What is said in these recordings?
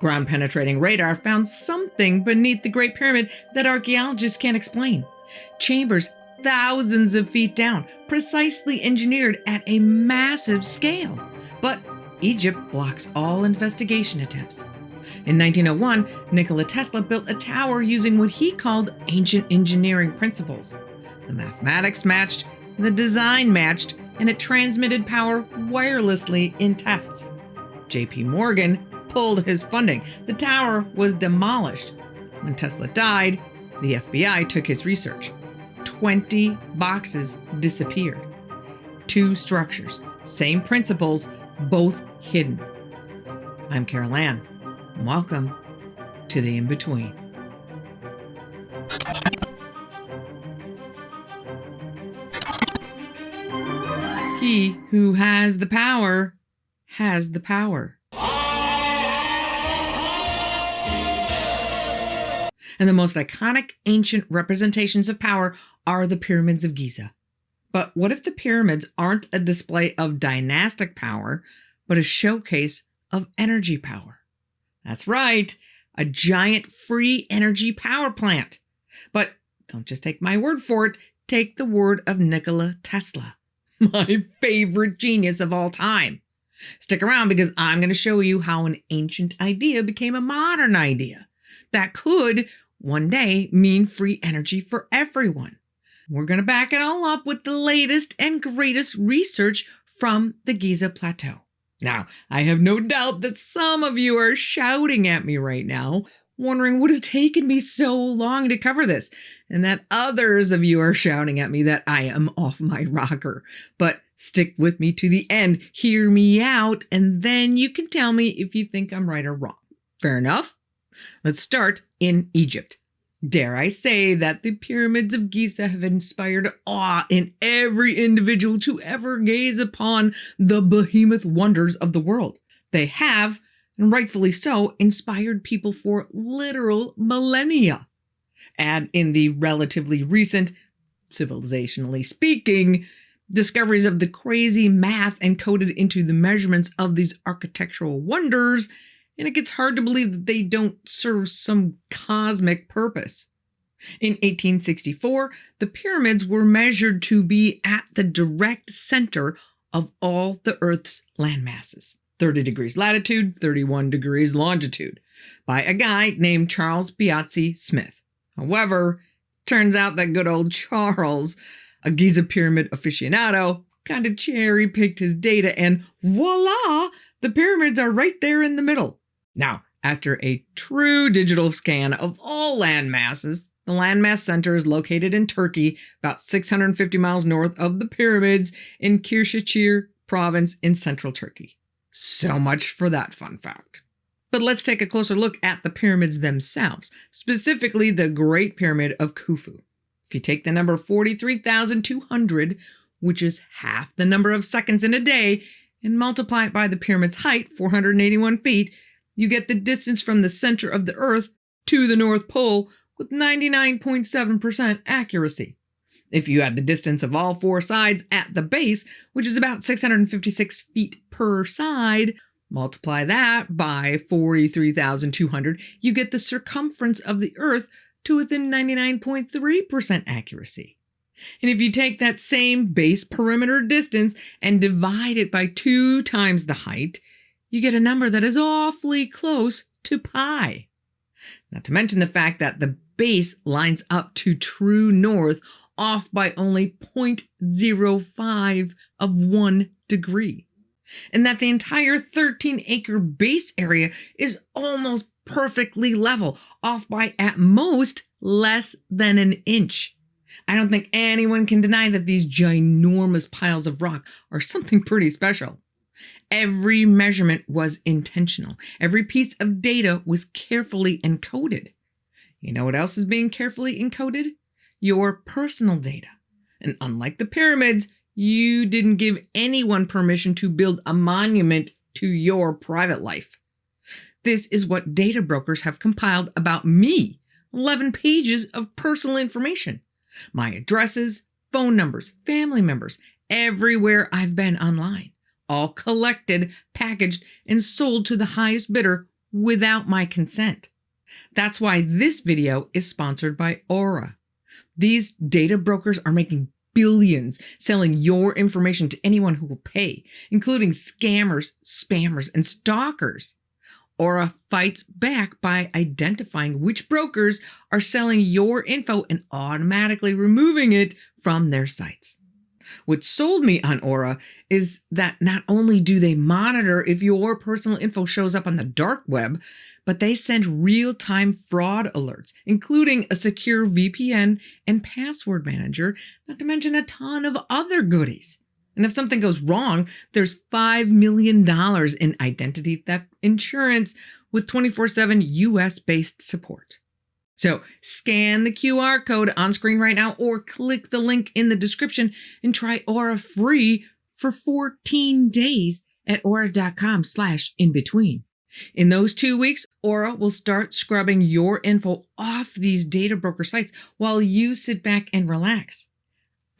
Ground-penetrating radar found something beneath the Great Pyramid that archaeologists can't explain. Chambers thousands of feet down, precisely engineered at a massive scale. But Egypt blocks all investigation attempts. In 1901, Nikola Tesla built a tower using what he called ancient engineering principles. The mathematics matched, the design matched, and it transmitted power wirelessly in tests. J.P. Morgan pulled his funding. The tower was demolished. When Tesla died, the FBI took his research. 20 boxes disappeared. 2 structures, same principles, both hidden. I'm Carol Ann. Welcome to the In-Between. He who has the power has the power. And the most iconic ancient representations of power are the pyramids of Giza. But what if the pyramids aren't a display of dynastic power, but a showcase of energy power? That's right, a giant free energy power plant. But don't just take my word for it, take the word of Nikola Tesla, my favorite genius of all time. Stick around because I'm going to show you how an ancient idea became a modern idea that could one day mean free energy for everyone. We're going to back it all up with the latest and greatest research from the Giza Plateau. Now, I have no doubt that some of you are shouting at me right now, wondering what has taken me so long to cover this, and that others of you are shouting at me that I am off my rocker. But stick with me to the end, hear me out, and then you can tell me if you think I'm right or wrong. Fair enough? Let's start in Egypt. Dare I say that the pyramids of Giza have inspired awe in every individual to ever gaze upon the behemoth wonders of the world. They have, and rightfully so, inspired people for literal millennia. And in the relatively recent, civilizationally speaking, discoveries of the crazy math encoded into the measurements of these architectural wonders, and it gets hard to believe that they don't serve some cosmic purpose. In 1864, the pyramids were measured to be at the direct center of all the Earth's landmasses, 30 degrees latitude, 31 degrees longitude, by a guy named Charles Piazzi Smith. However, turns out that good old Charles, a Giza pyramid aficionado, kind of cherry-picked his data and voila, the pyramids are right there in the middle. Now, after a true digital scan of all land masses, the landmass center is located in Turkey, about 650 miles north of the pyramids in Kırşehir province in central Turkey. So much for that fun fact. But let's take a closer look at the pyramids themselves, specifically the Great Pyramid of Khufu. If you take the number 43,200, which is half the number of seconds in a day, and multiply it by the pyramid's height, 481 feet, you get the distance from the center of the Earth to the North Pole with 99.7% accuracy. If you add the distance of all 4 sides at the base, which is about 656 feet per side, multiply that by 43,200, you get the circumference of the Earth to within 99.3% accuracy. And if you take that same base perimeter distance and divide it by 2 times the height, you get a number that is awfully close to pi. Not to mention the fact that the base lines up to true north off by only 0.05 of 1 degree. And that the entire 13-acre base area is almost perfectly level, off by at most less than an inch. I don't think anyone can deny that these ginormous piles of rock are something pretty special. Every measurement was intentional. Every piece of data was carefully encoded. You know what else is being carefully encoded? Your personal data. And unlike the pyramids, you didn't give anyone permission to build a monument to your private life. This is what data brokers have compiled about me. 11 pages of personal information. My addresses, phone numbers, family members, everywhere I've been online. All collected, packaged, and sold to the highest bidder without my consent. That's why this video is sponsored by Aura. These data brokers are making billions selling your information to anyone who will pay, including scammers, spammers, and stalkers. Aura fights back by identifying which brokers are selling your info and automatically removing it from their sites. What sold me on Aura is that not only do they monitor if your personal info shows up on the dark web, but they send real-time fraud alerts, including a secure VPN and password manager, not to mention a ton of other goodies. And if something goes wrong, there's $5 million in identity theft insurance with 24/7 US-based support. So scan the QR code on screen right now or click the link in the description and try Aura free for 14 days at aura.com/inbetween. In those 2 weeks, Aura will start scrubbing your info off these data broker sites while you sit back and relax.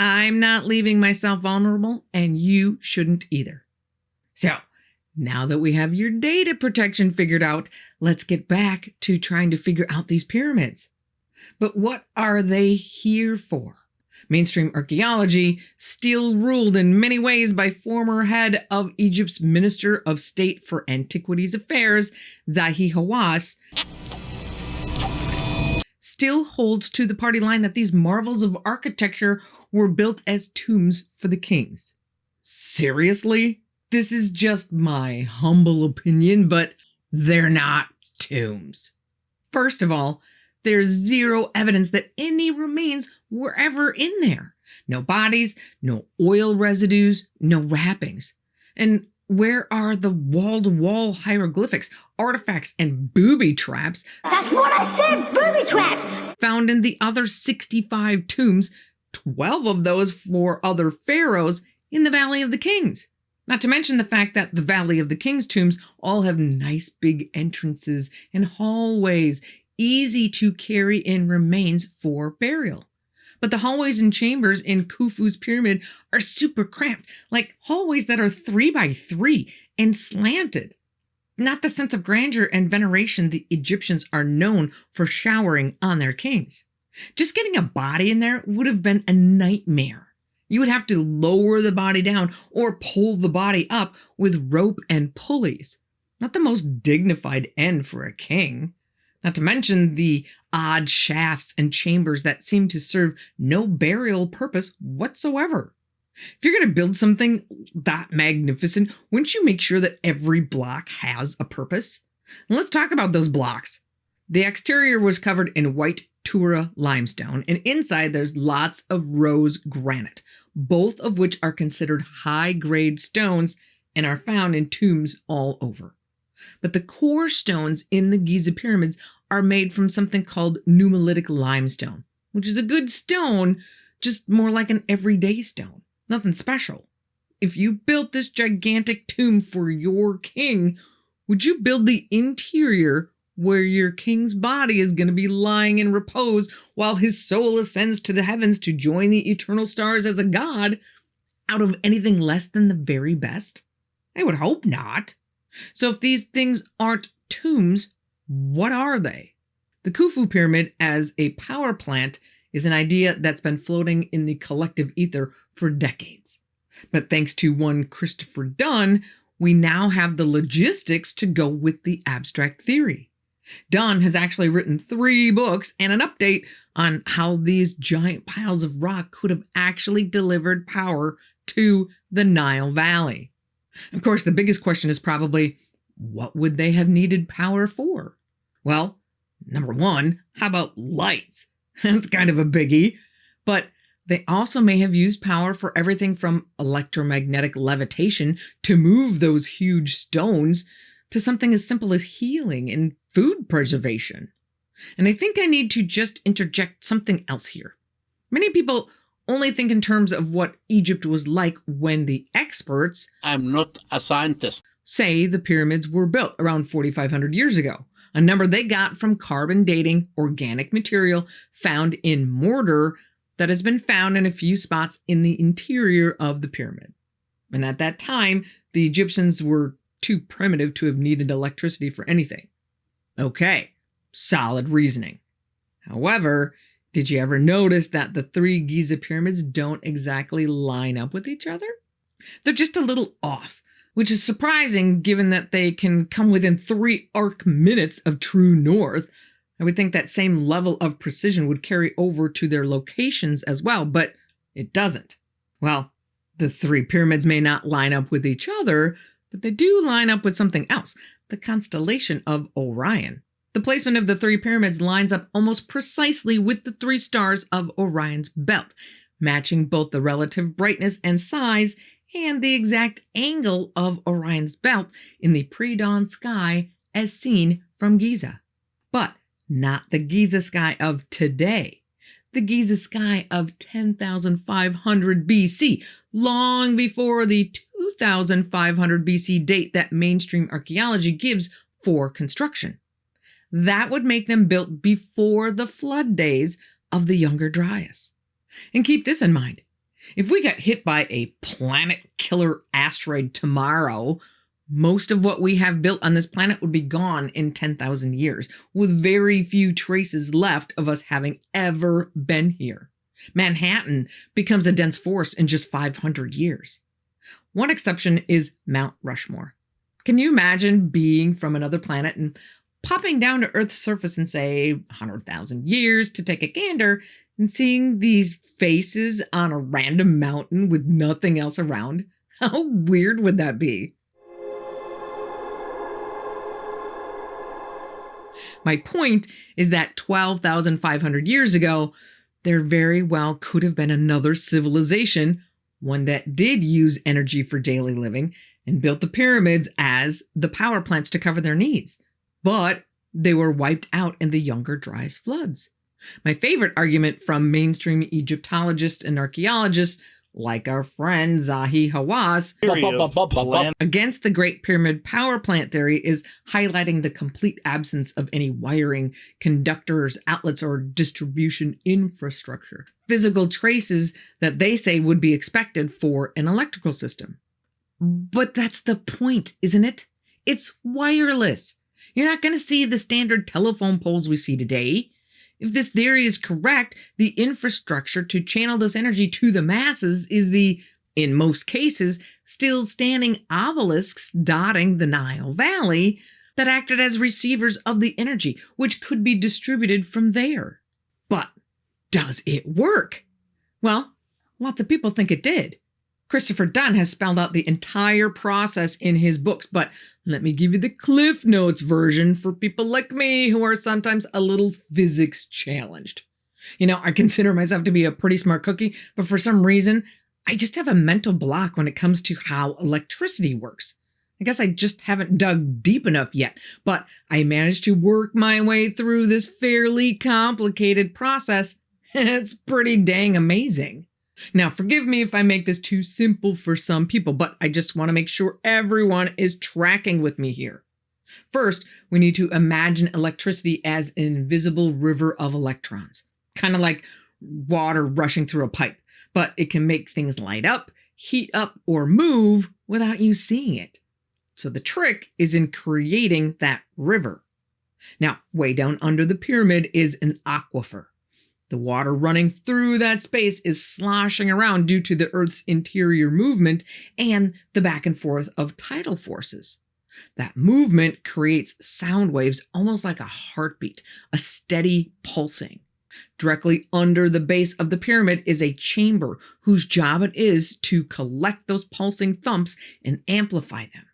I'm not leaving myself vulnerable, and you shouldn't either. So, now that we have your data protection figured out, let's get back to trying to figure out these pyramids. But what are they here for? Mainstream archaeology, still ruled in many ways by former head of Egypt's Minister of State for Antiquities Affairs, Zahi Hawass, still holds to the party line that these marvels of architecture were built as tombs for the kings. Seriously? This is just my humble opinion, but they're not tombs. First of all, there's zero evidence that any remains were ever in there. No bodies, no oil residues, no wrappings. And where are the wall-to-wall hieroglyphics, artifacts, and booby traps? That's what I said, booby traps! Found in the other 65 tombs, 12 of those for other pharaohs in the Valley of the Kings. Not to mention the fact that the Valley of the Kings tombs all have nice big entrances and hallways, easy to carry in remains for burial. But the hallways and chambers in Khufu's pyramid are super cramped, like hallways that are 3 by 3 and slanted. Not the sense of grandeur and veneration the Egyptians are known for showering on their kings. Just getting a body in there would have been a nightmare. You would have to lower the body down or pull the body up with rope and pulleys. Not the most dignified end for a king. Not to mention the odd shafts and chambers that seem to serve no burial purpose whatsoever. If you're going to build something that magnificent, wouldn't you make sure that every block has a purpose? And let's talk about those blocks. The exterior was covered in white Tura limestone, and inside there's lots of rose granite, both of which are considered high-grade stones and are found in tombs all over. But the core stones in the Giza pyramids are made from something called nummulitic limestone, which is a good stone, just more like an everyday stone. Nothing special. If you built this gigantic tomb for your king, would you build the interior where your king's body is going to be lying in repose while his soul ascends to the heavens to join the eternal stars as a god out of anything less than the very best? I would hope not. So if these things aren't tombs, what are they? The Khufu pyramid as a power plant is an idea that's been floating in the collective ether for decades. But thanks to one Christopher Dunn, we now have the logistics to go with the abstract theory. Dunn has actually written 3 books and an update on how these giant piles of rock could have actually delivered power to the Nile Valley. Of course, the biggest question is probably, what would they have needed power for? Well, number 1, how about lights? That's kind of a biggie. But they also may have used power for everything from electromagnetic levitation to move those huge stones to something as simple as healing and food preservation. And I think I need to just interject something else here. Many people only think in terms of what Egypt was like when the experts, I'm not a scientist, say the pyramids were built around 4,500 years ago, a number they got from carbon dating organic material found in mortar that has been found in a few spots in the interior of the pyramid. And at that time, the Egyptians were too primitive to have needed electricity for anything. Okay, solid reasoning. However, did you ever notice that the three Giza pyramids don't exactly line up with each other? They're just a little off, which is surprising given that they can come within 3 arc minutes of true north. I would think that same level of precision would carry over to their locations as well, but it doesn't. Well, the three pyramids may not line up with each other, but they do line up with something else, the constellation of Orion. The placement of the three pyramids lines up almost precisely with the 3 stars of Orion's belt, matching both the relative brightness and size and the exact angle of Orion's belt in the pre-dawn sky as seen from Giza. But not the Giza sky of today. The Giza sky of 10,500 BC, long before the 2,500 BC date that mainstream archaeology gives for construction. That would make them built before the flood days of the Younger Dryas. And keep this in mind. If we got hit by a planet-killer asteroid tomorrow, most of what we have built on this planet would be gone in 10,000 years, with very few traces left of us having ever been here. Manhattan becomes a dense forest in just 500 years. One exception is Mount Rushmore. Can you imagine being from another planet and popping down to Earth's surface in, say, 100,000 years to take a gander and seeing these faces on a random mountain with nothing else around? How weird would that be? My point is that 12,500 years ago, there very well could have been another civilization, one that did use energy for daily living and built the pyramids as the power plants to cover their needs. But they were wiped out in the Younger Dryas floods. My favorite argument from mainstream Egyptologists and archaeologists, like our friend Zahi Hawass, against the Great Pyramid power plant theory is highlighting the complete absence of any wiring, conductors, outlets, or distribution infrastructure. Physical traces that they say would be expected for an electrical system. But that's the point, isn't it? It's wireless. You're not going to see the standard telephone poles we see today. If this theory is correct, the infrastructure to channel this energy to the masses is the, in most cases, still standing obelisks dotting the Nile Valley that acted as receivers of the energy, which could be distributed from there. But does it work? Well, lots of people think it did. Christopher Dunn has spelled out the entire process in his books, but let me give you the Cliff Notes version for people like me who are sometimes a little physics challenged. You know, I consider myself to be a pretty smart cookie, but for some reason, I just have a mental block when it comes to how electricity works. I guess I just haven't dug deep enough yet, but I managed to work my way through this fairly complicated process, and it's pretty dang amazing. Now, forgive me if I make this too simple for some people, but I just want to make sure everyone is tracking with me here. First, we need to imagine electricity as an invisible river of electrons, kind of like water rushing through a pipe, but it can make things light up, heat up, or move without you seeing it. So the trick is in creating that river. Now, way down under the pyramid is an aquifer. The water running through that space is sloshing around due to the Earth's interior movement and the back and forth of tidal forces. That movement creates sound waves almost like a heartbeat, a steady pulsing. Directly under the base of the pyramid is a chamber whose job it is to collect those pulsing thumps and amplify them.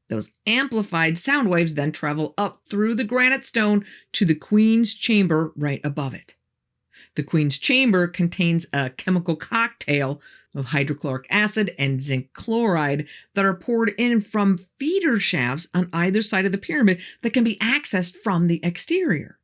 Those amplified sound waves then travel up through the granite stone to the Queen's chamber right above it. The Queen's chamber contains a chemical cocktail of hydrochloric acid and zinc chloride that are poured in from feeder shafts on either side of the pyramid that can be accessed from the exterior.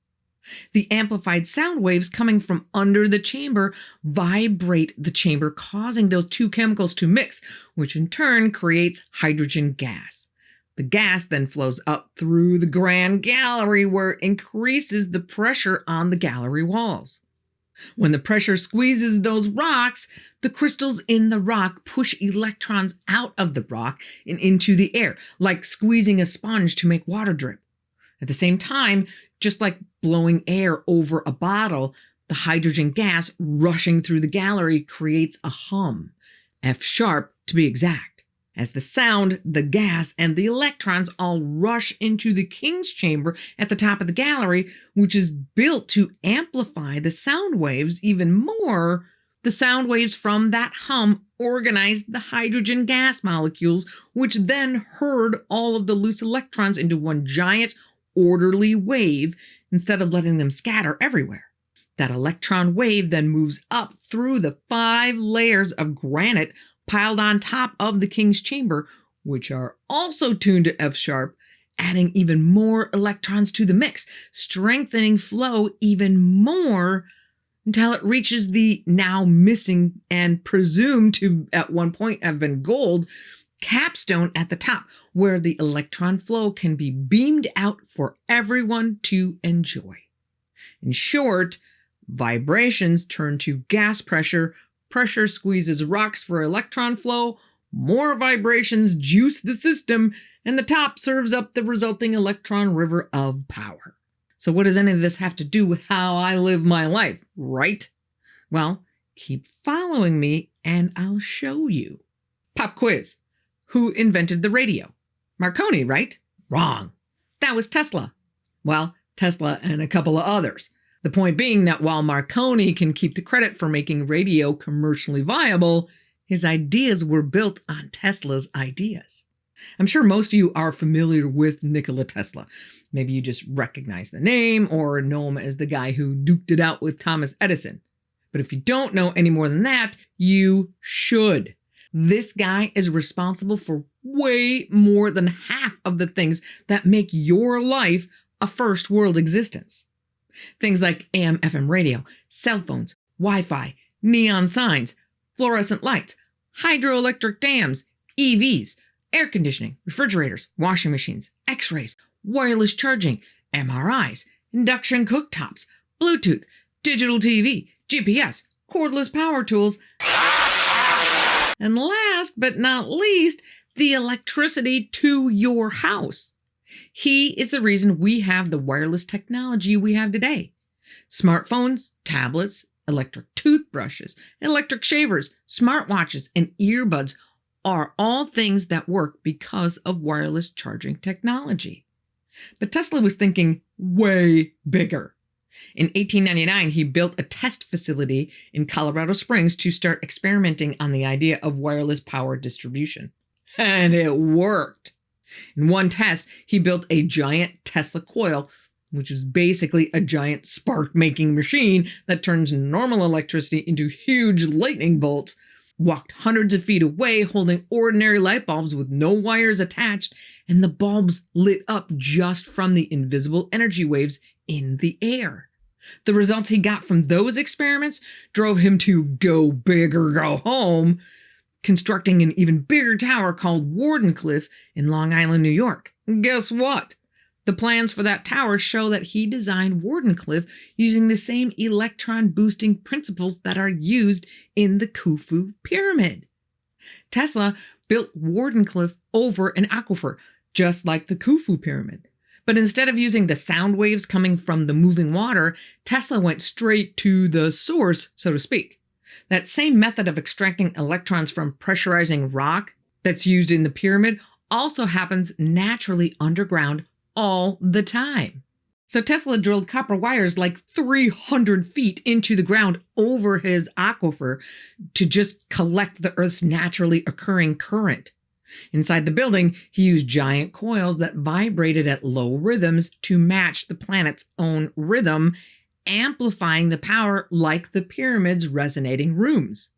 The amplified sound waves coming from under the chamber vibrate the chamber, causing those two chemicals to mix, which in turn creates hydrogen gas. The gas then flows up through the grand gallery where it increases the pressure on the gallery walls. When the pressure squeezes those rocks, the crystals in the rock push electrons out of the rock and into the air, like squeezing a sponge to make water drip. At the same time, just like blowing air over a bottle, the hydrogen gas rushing through the gallery creates a hum, F sharp to be exact. As the sound, the gas, and the electrons all rush into the king's chamber at the top of the gallery, which is built to amplify the sound waves even more. The sound waves from that hum organized the hydrogen gas molecules, which then herd all of the loose electrons into one giant, orderly wave instead of letting them scatter everywhere. That electron wave then moves up through the 5 layers of granite piled on top of the king's chamber, which are also tuned to F sharp, adding even more electrons to the mix, strengthening flow even more until it reaches the now missing and presumed to at one point have been gold capstone at the top, where the electron flow can be beamed out for everyone to enjoy. In short, vibrations turn to gas pressure, pressure squeezes rocks for electron flow, more vibrations juice the system, and the top serves up the resulting electron river of power. So what does any of this have to do with how I live my life, right? Well, keep following me and I'll show you. Pop quiz. Who invented the radio? Marconi, right? Wrong. That was Tesla. Well, Tesla and a couple of others. The point being that while Marconi can keep the credit for making radio commercially viable, his ideas were built on Tesla's ideas. I'm sure most of you are familiar with Nikola Tesla. Maybe you just recognize the name or know him as the guy who duked it out with Thomas Edison. But if you don't know any more than that, you should. This guy is responsible for way more than half of the things that make your life a first world existence. Things like AM, FM radio, cell phones, Wi-Fi, neon signs, fluorescent lights, hydroelectric dams, EVs, air conditioning, refrigerators, washing machines, x-rays, wireless charging, MRIs, induction cooktops, Bluetooth, digital TV, GPS, cordless power tools, and last but not least, the electricity to your house. He is the reason we have the wireless technology we have today. Smartphones, tablets, electric toothbrushes, electric shavers, smartwatches, and earbuds are all things that work because of wireless charging technology. But Tesla was thinking way bigger. In 1899, he built a test facility in Colorado Springs to start experimenting on the idea of wireless power distribution. And it worked. In one test, he built a giant Tesla coil, which is basically a giant spark-making machine that turns normal electricity into huge lightning bolts, walked hundreds of feet away holding ordinary light bulbs with no wires attached, and the bulbs lit up just from the invisible energy waves in the air. The results he got from those experiments drove him to go big or go home, constructing an even bigger tower called Wardenclyffe in Long Island, New York. Guess what? The plans for that tower show that he designed Wardenclyffe using the same electron-boosting principles that are used in the Khufu pyramid. Tesla built Wardenclyffe over an aquifer, just like the Khufu pyramid. But instead of using the sound waves coming from the moving water, Tesla went straight to the source, so to speak. That same method of extracting electrons from pressurizing rock that's used in the pyramid also happens naturally underground all the time. So Tesla drilled copper wires like 300 feet into the ground over his aquifer to just collect the Earth's naturally occurring current. Inside the building, he used giant coils that vibrated at low rhythms to match the planet's own rhythm, amplifying the power like the pyramid's resonating rooms.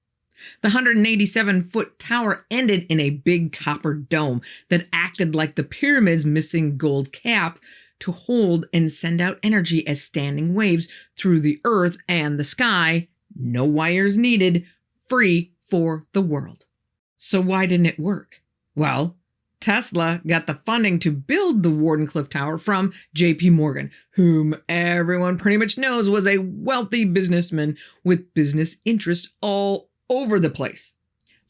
The 187-foot tower ended in a big copper dome that acted like the pyramid's missing gold cap to hold and send out energy as standing waves through the earth and the sky, no wires needed, free for the world. So why didn't it work? Well, Tesla got the funding to build the Wardenclyffe Tower from J.P. Morgan, whom everyone pretty much knows was a wealthy businessman with business interests all over the place.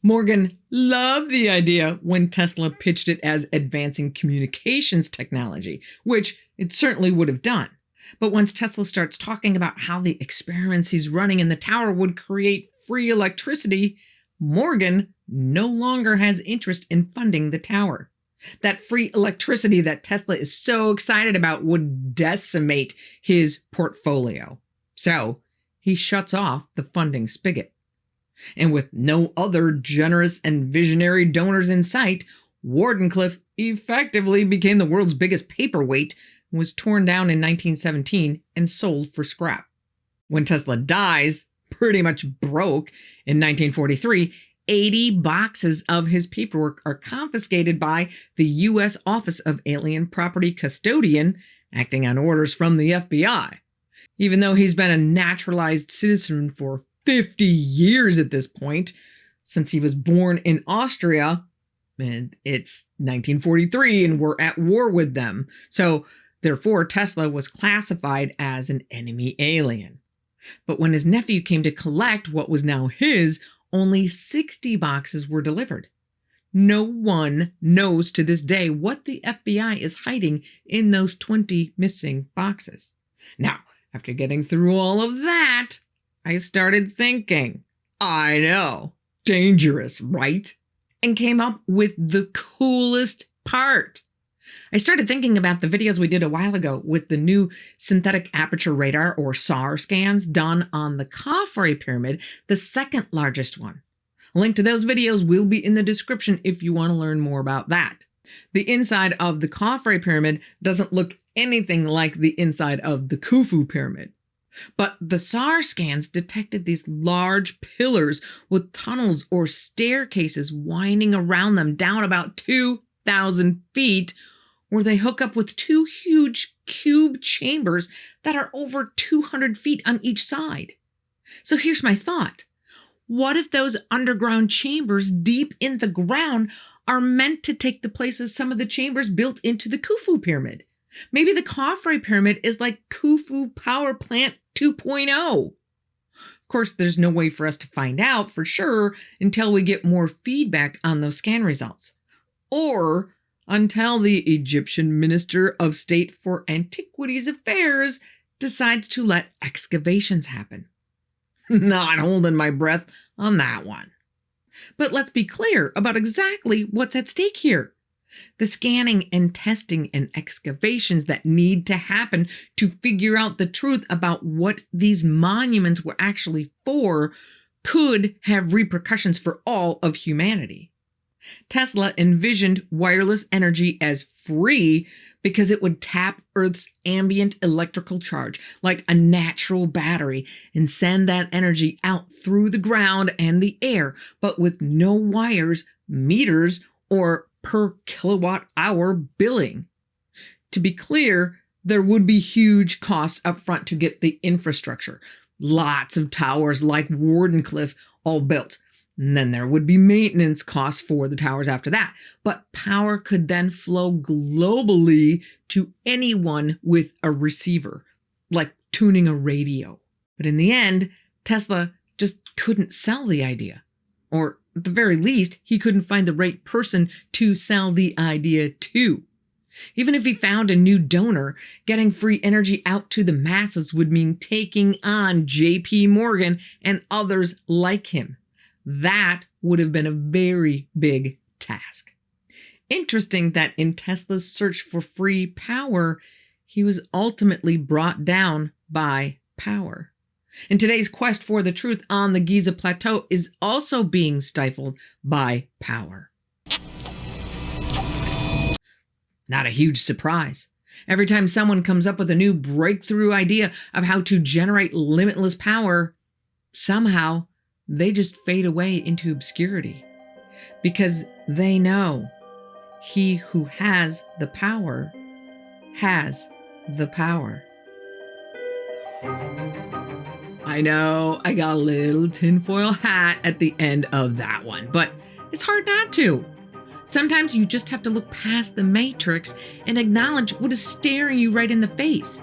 Morgan loved the idea when Tesla pitched it as advancing communications technology, which It certainly would have done. But once Tesla starts talking about how the experiments he's running in the tower would create free electricity, Morgan no longer has interest in funding the tower. That free electricity that Tesla is so excited about would decimate his portfolio. So he shuts off the funding spigot. And with no other generous and visionary donors in sight, Wardenclyffe effectively became the world's biggest paperweight, was torn down in 1917 and sold for scrap. When Tesla dies, pretty much broke, in 1943, 80 boxes of his paperwork are confiscated by the U.S. Office of Alien Property Custodian, acting on orders from the FBI. Even though he's been a naturalized citizen for 50 years at this point, since he was born in Austria, and it's 1943 and we're at war with them. So therefore, Tesla was classified as an enemy alien. But when his nephew came to collect what was now his, only 60 boxes were delivered. No one knows to this day what the FBI is hiding in those 20 missing boxes. Now, after getting through all of that, I started thinking, I know, dangerous, right? And came up with the coolest part. I started thinking about the videos we did a while ago with the new synthetic aperture radar or SAR scans done on the Khafre pyramid, the second largest one. A link to those videos will be in the description if you want to learn more about that. The inside of the Khafre pyramid doesn't look anything like the inside of the Khufu pyramid. But the SAR scans detected these large pillars with tunnels or staircases winding around them down about 2,000 feet, where they hook up with two huge cube chambers that are over 200 feet on each side. So here's my thought. What if those underground chambers deep in the ground are meant to take the place of some of the chambers built into the Khufu pyramid? Maybe the Khafre pyramid is like Khufu Power Plant 2.0. Of course, there's no way for us to find out for sure until we get more feedback on those scan results. Or until the Egyptian Minister of State for Antiquities Affairs decides to let excavations happen. Not holding my breath on that one. But let's be clear about exactly what's at stake here. The scanning and testing and excavations that need to happen to figure out the truth about what these monuments were actually for could have repercussions for all of humanity. Tesla envisioned wireless energy as free because it would tap Earth's ambient electrical charge like a natural battery and send that energy out through the ground and the air, but with no wires, meters, or per kilowatt hour billing. To be clear, there would be huge costs up front to get the infrastructure. Lots of towers like Wardenclyffe all built. And then there would be maintenance costs for the towers after that. But power could then flow globally to anyone with a receiver, like tuning a radio. But in the end, Tesla just couldn't sell the idea. Or at the very least, he couldn't find the right person to sell the idea to. Even if he found a new donor, getting free energy out to the masses would mean taking on J.P. Morgan and others like him. That would have been a very big task. Interesting that in Tesla's search for free power, he was ultimately brought down by power. And today's quest for the truth on the Giza Plateau is also being stifled by power. Not a huge surprise. Every time someone comes up with a new breakthrough idea of how to generate limitless power, somehow they just fade away into obscurity. Because they know he who has the power has the power. I know I got a little tinfoil hat at the end of that one, but it's hard not to. Sometimes you just have to look past the matrix and acknowledge what is staring you right in the face.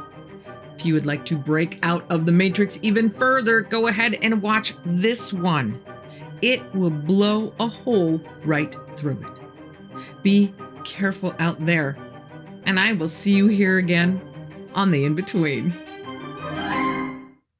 If you would like to break out of the matrix even further, go ahead and watch this one. It will blow a hole right through it. Be careful out there. And I will see you here again on the In Between.